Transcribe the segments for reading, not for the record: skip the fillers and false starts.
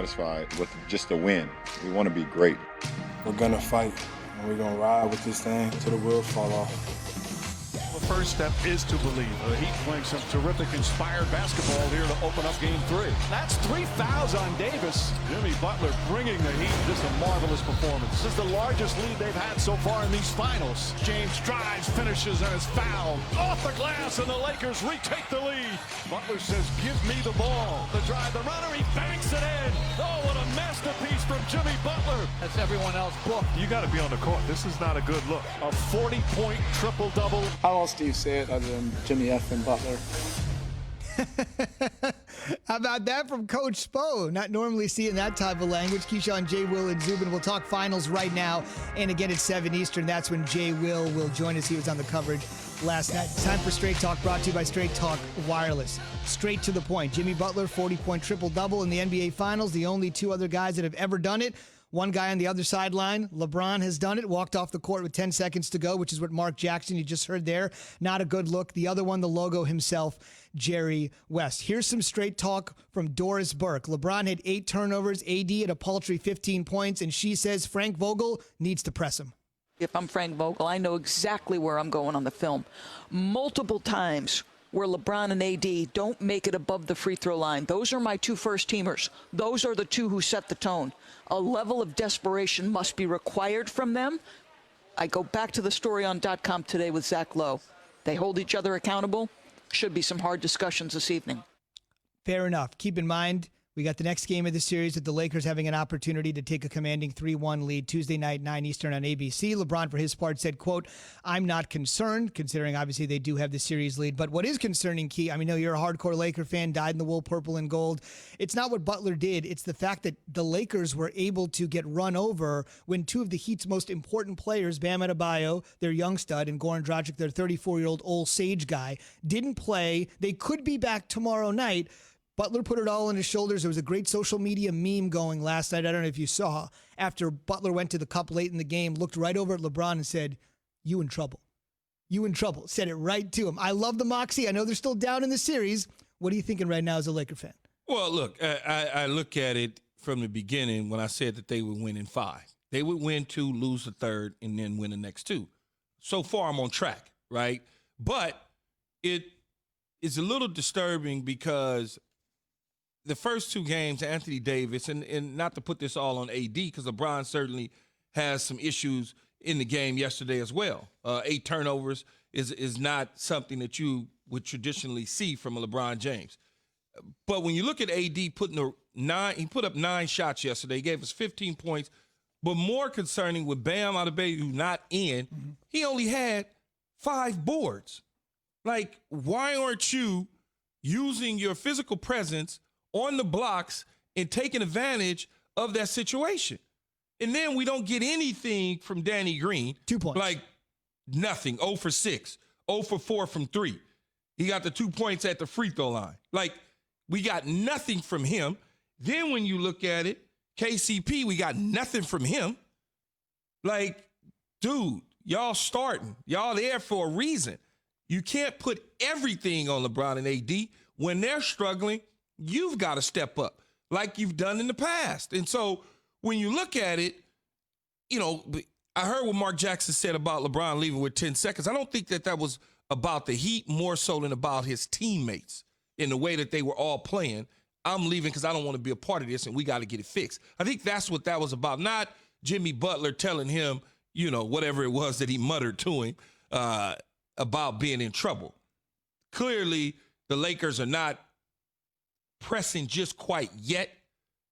satisfied with just a win. We want to be great. We're going to fight, and we're going to ride with this thing until the wheels fall off. The first step is to believe. The Heat playing some terrific inspired basketball here to open up game 3. That's 3 fouls on Davis. Jimmy Butler bringing the Heat just a marvelous performance. This is the largest lead they've had so far in these finals. James drives, finishes, and is fouled. Off the glass, and the Lakers retake the lead. Butler says, give me the ball. The drive, the runner, he banks it in. Oh, what a masterpiece from Jimmy Butler. That's everyone else booked. You got to be on the court. This is not a good look. A 40-point triple-double. How else do you say it other than Jimmy F. and Butler? How about that from Coach Spo? Not normally seeing that type of language. Keyshawn, Jay, Will, and Zubin. We'll talk finals right now. And again, at 7 Eastern, that's when Jay will join us. He was on the coverage last night. Time for Straight Talk, brought to you by Straight Talk Wireless. Straight to the point. Jimmy Butler, 40-point triple-double in the NBA Finals. The only 2 other guys that have ever done it. One guy on the other sideline, LeBron, has done it, walked off the court with 10 seconds to go, which is what Mark Jackson, you just heard there. Not a good look. The other one, the logo himself, Jerry West. Here's some straight talk from Doris Burke. LeBron had 8 turnovers, AD at a paltry 15 points, and she says Frank Vogel needs to press him. If I'm Frank Vogel, I know exactly where I'm going on the film. Multiple times where LeBron and AD don't make it above the free throw line. Those are my 2 first-teamers. Those are the 2 who set the tone. A level of desperation must be required from them. I go back to the story on .com today with Zach Lowe. They hold each other accountable. Should be some hard discussions this evening. Fair enough. Keep in mind, we got the next game of the series with the Lakers having an opportunity to take a commanding 3-1 lead Tuesday night, 9 Eastern on ABC. LeBron, for his part, said, quote, I'm not concerned, considering obviously they do have the series lead. But what is concerning, Key, I mean, no, you're a hardcore Laker fan, dyed in the wool, purple and gold. It's not what Butler did. It's the fact that the Lakers were able to get run over when 2 of the Heat's most important players, Bam Adebayo, their young stud, and Goran Dragic, their 34-year-old old sage guy, didn't play. They could be back tomorrow night. Butler put it all on his shoulders. There was a great social media meme going last night. I don't know if you saw. After Butler went to the cup late in the game, looked right over at LeBron and said, you in trouble. You in trouble. Said it right to him. I love the moxie. I know they're still down in the series. What are you thinking right now as a Laker fan? Well, look, I look at it from the beginning when I said that they would win in 5. They would win 2, lose the 3rd, and then win the next 2. So far, I'm on track, right? But it is a little disturbing because the first 2 games, Anthony Davis, and not to put this all on AD, because LeBron certainly has some issues in the game yesterday as well. 8 turnovers is not something that you would traditionally see from a LeBron James. But when you look at AD he put up 9 shots yesterday. He gave us 15 points. But more concerning with Bam Adebayo not in, he only had 5 boards. Like, why aren't you using your physical presence on the blocks and taking advantage of that situation? And then we don't get anything from Danny Green. 2 points. Like, nothing. 0 for 6. 0 for 4 from 3. He got the 2 points at the free throw line. Like, we got nothing from him. Then when you look at it, KCP, we got nothing from him. Like, dude, y'all starting. Y'all there for a reason. You can't put everything on LeBron and AD. When they're struggling, you've got to step up like you've done in the past. And so when you look at it, you know, I heard what Mark Jackson said about LeBron leaving with 10 seconds. I don't think that was about the Heat more so than about his teammates in the way that they were all playing. I'm leaving because I don't want to be a part of this and we got to get it fixed. I think that's what that was about. Not Jimmy Butler telling him, you know, whatever it was that he muttered to him about being in trouble. Clearly, the Lakers are not pressing just quite yet,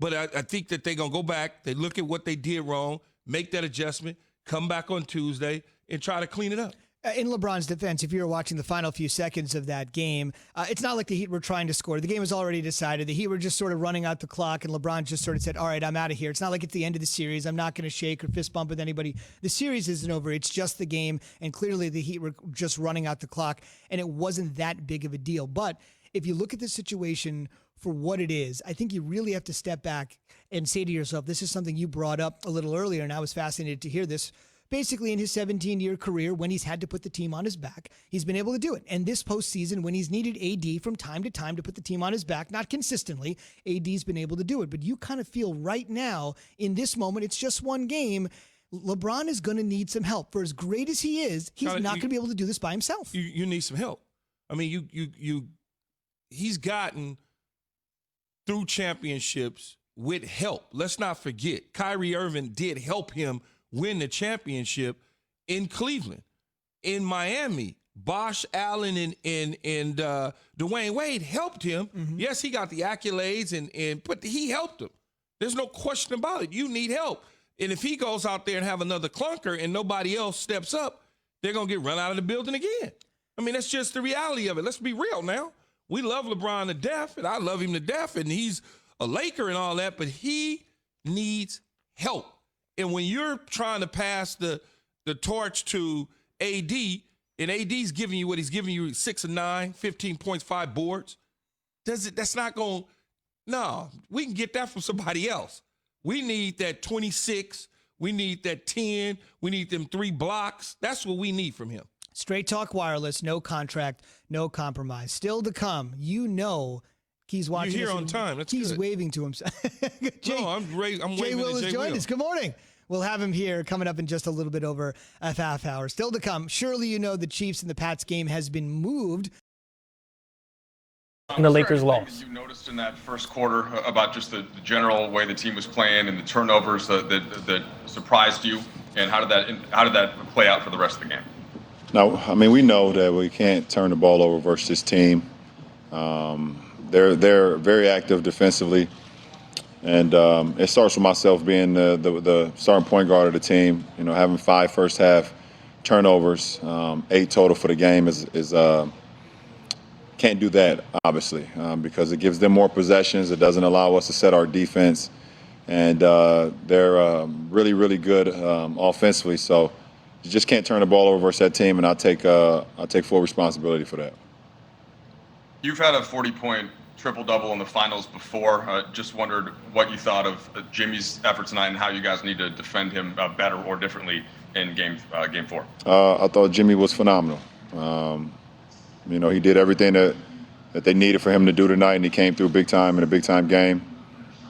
but I think that they're going to go back. They look at what they did wrong, make that adjustment, come back on Tuesday, and try to clean it up. In LeBron's defense, if you were watching the final few seconds of that game, it's not like the Heat were trying to score. The game was already decided. The Heat were just sort of running out the clock, and LeBron just sort of said, all right, I'm out of here. It's not like it's the end of the series. I'm not going to shake or fist bump with anybody. The series isn't over. It's just the game, and clearly the Heat were just running out the clock, and it wasn't that big of a deal. But if you look at the situation for what it is, I think you really have to step back and say to yourself, this is something you brought up a little earlier, and I was fascinated to hear this basically in his 17-year career when he's had to put the team on his back, he's been able to do it. And this postseason, when he's needed AD from time to time to put the team on his back, not consistently, AD's been able to do it. But you kind of feel right now, in this moment, it's just one game, LeBron is going to need some help. For as great as he is, he's not going to be able to do this by himself. You need some help. I mean, he's gotten through championships with help. Let's not forget, Kyrie Irving did help him win the championship in Cleveland. In Miami, Bosh Allen and Dwayne Wade helped him. Mm-hmm. Yes, he got the accolades, but he helped him. There's no question about it. You need help. And if he goes out there and have another clunker and nobody else steps up, they're going to get run out of the building again. I mean, that's just the reality of it. Let's be real now. We love LeBron to death, and I love him to death, and he's a Laker and all that, but he needs help. And when you're trying to pass the torch to AD, and AD's giving you what he's giving you, 6 of 9, 15 points, 5 boards, that's not going to – no, we can get that from somebody else. We need that 26. We need that 10. We need them 3 blocks. That's what we need from him. Straight Talk Wireless, no contract, no compromise. Still to come, Key's watching. You're here on time. That's Key's good. waving to himself. No, I'm waving Jay Will to has Jay joined Will. us. Good morning. We'll have him here coming up in just a little bit over a half hour. Still to come, surely you know the Chiefs and the Pats game has been moved. And the Lakers lost. You noticed in that first quarter about just the general way the team was playing and the turnovers that surprised you, and how did that play out for the rest of the game? Now, I mean, we know that we can't turn the ball over versus this team. They're very active defensively, and it starts with myself being the starting point guard of the team. You know, having 5 first half turnovers, 8 total for the game is can't do that, obviously, because it gives them more possessions. It doesn't allow us to set our defense, and they're really, really good offensively. So you just can't turn the ball over versus that team, and I'll take full responsibility for that. You've had a 40-point triple-double in the finals before. Just wondered what you thought of Jimmy's effort tonight and how you guys need to defend him better or differently in game 4. I thought Jimmy was phenomenal. You know, he did everything that they needed for him to do tonight, and he came through big time in a big-time game.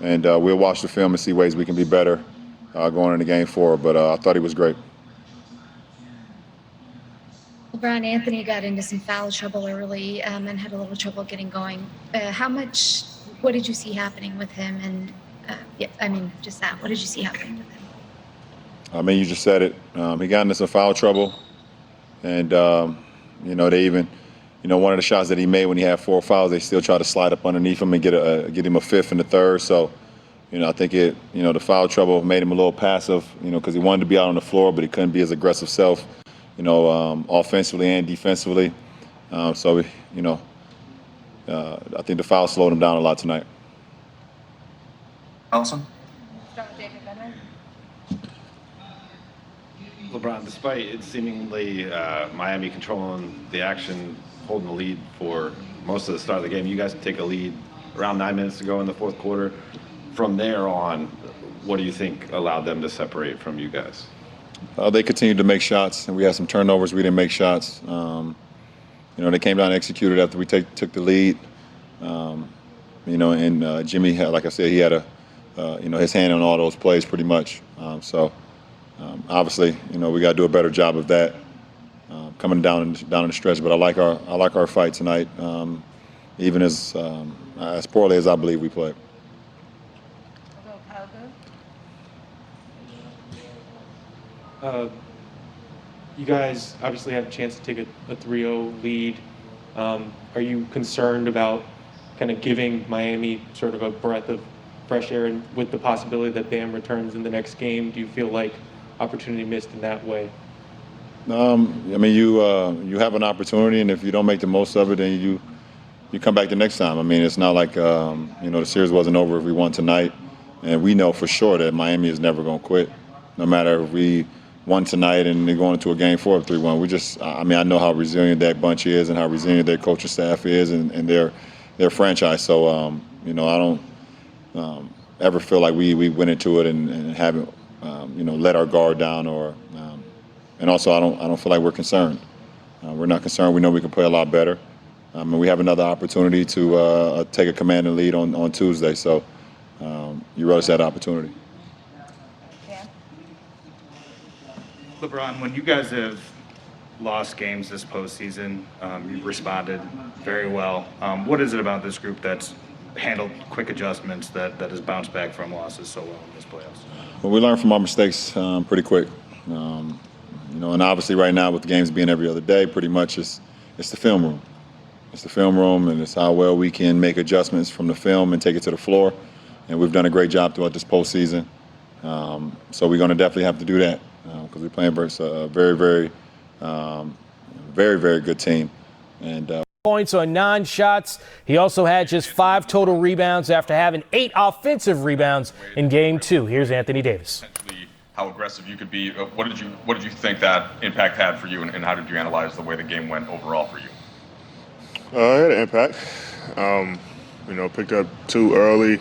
And we'll watch the film and see ways we can be better going into game 4. But I thought he was great. LeBron Anthony got into some foul trouble early and had a little trouble getting going. What did you see happening with him? And what did you see happening with him? I mean, you just said it. He got into some foul trouble. And, you know, they even, you know, one of the shots that he made when he had 4 fouls, they still try to slide up underneath him and get him a 5th and a 3rd. So, you know, I think the foul trouble made him a little passive, you know, because he wanted to be out on the floor, but he couldn't be his aggressive self, you know, offensively and defensively. I think the foul slowed him down a lot tonight. Allison? LeBron, despite it seemingly Miami controlling the action, holding the lead for most of the start of the game, you guys take a lead around 9 minutes to go in the 4th quarter. From there on, what do you think allowed them to separate from you guys? They continued to make shots, and we had some turnovers. We didn't make shots. You know, they came down and executed after we took the lead. You know, and Jimmy had, like I said, he had his hand on all those plays pretty much. Obviously, you know, we got to do a better job of that coming down in the stretch. But I like our fight tonight, even as poorly as I believe we played. You guys obviously had a chance to take a 3-0 lead. Are you concerned about kind of giving Miami sort of a breath of fresh air, and with the possibility that Bam returns in the next game? Do you feel like opportunity missed in that way? I mean, you have an opportunity, and if you don't make the most of it, then you come back the next time. I mean, it's not like the series wasn't over if we won tonight, and we know for sure that Miami is never going to quit, no matter if we won tonight and they're going into a game 4 of 3-1. I know how resilient that bunch is and how resilient their coaching staff is and their franchise. So I don't ever feel like we went into it and haven't let our guard down or and also I don't feel like we're concerned. We're not concerned. We know we can play a lot better. And we have another opportunity to take a commanding lead on Tuesday. So you relish that opportunity. LeBron, when you guys have lost games this postseason, you've responded very well. What is it about this group that's handled quick adjustments that has bounced back from losses so well in this playoffs? Well, we learn from our mistakes pretty quick. And obviously right now with the games being every other day, pretty much it's the film room. It's the film room, and it's how well we can make adjustments from the film and take it to the floor. And we've done a great job throughout this postseason. So we're going to definitely have to do that because we're playing versus a very, very, very good team. And points on 9 shots. He also had just 5 total rebounds after having 8 offensive rebounds in Game 2. Here's Anthony Davis. How aggressive you could be. What did you think that impact had for you, and how did you analyze the way the game went overall for you? It had an impact. Picked up 2 early,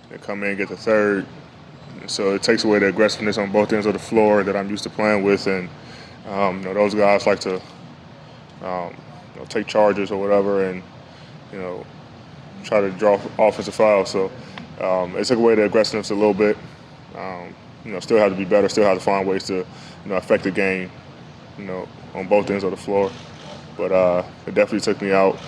and come in and get the 3rd. So it takes away the aggressiveness on both ends of the floor that I'm used to playing with, and those guys like to take charges or whatever, and try to draw offensive fouls. So it took away the aggressiveness a little bit. Still have to be better. Still have to find ways to affect the game. On both ends of the floor. But it definitely took me out.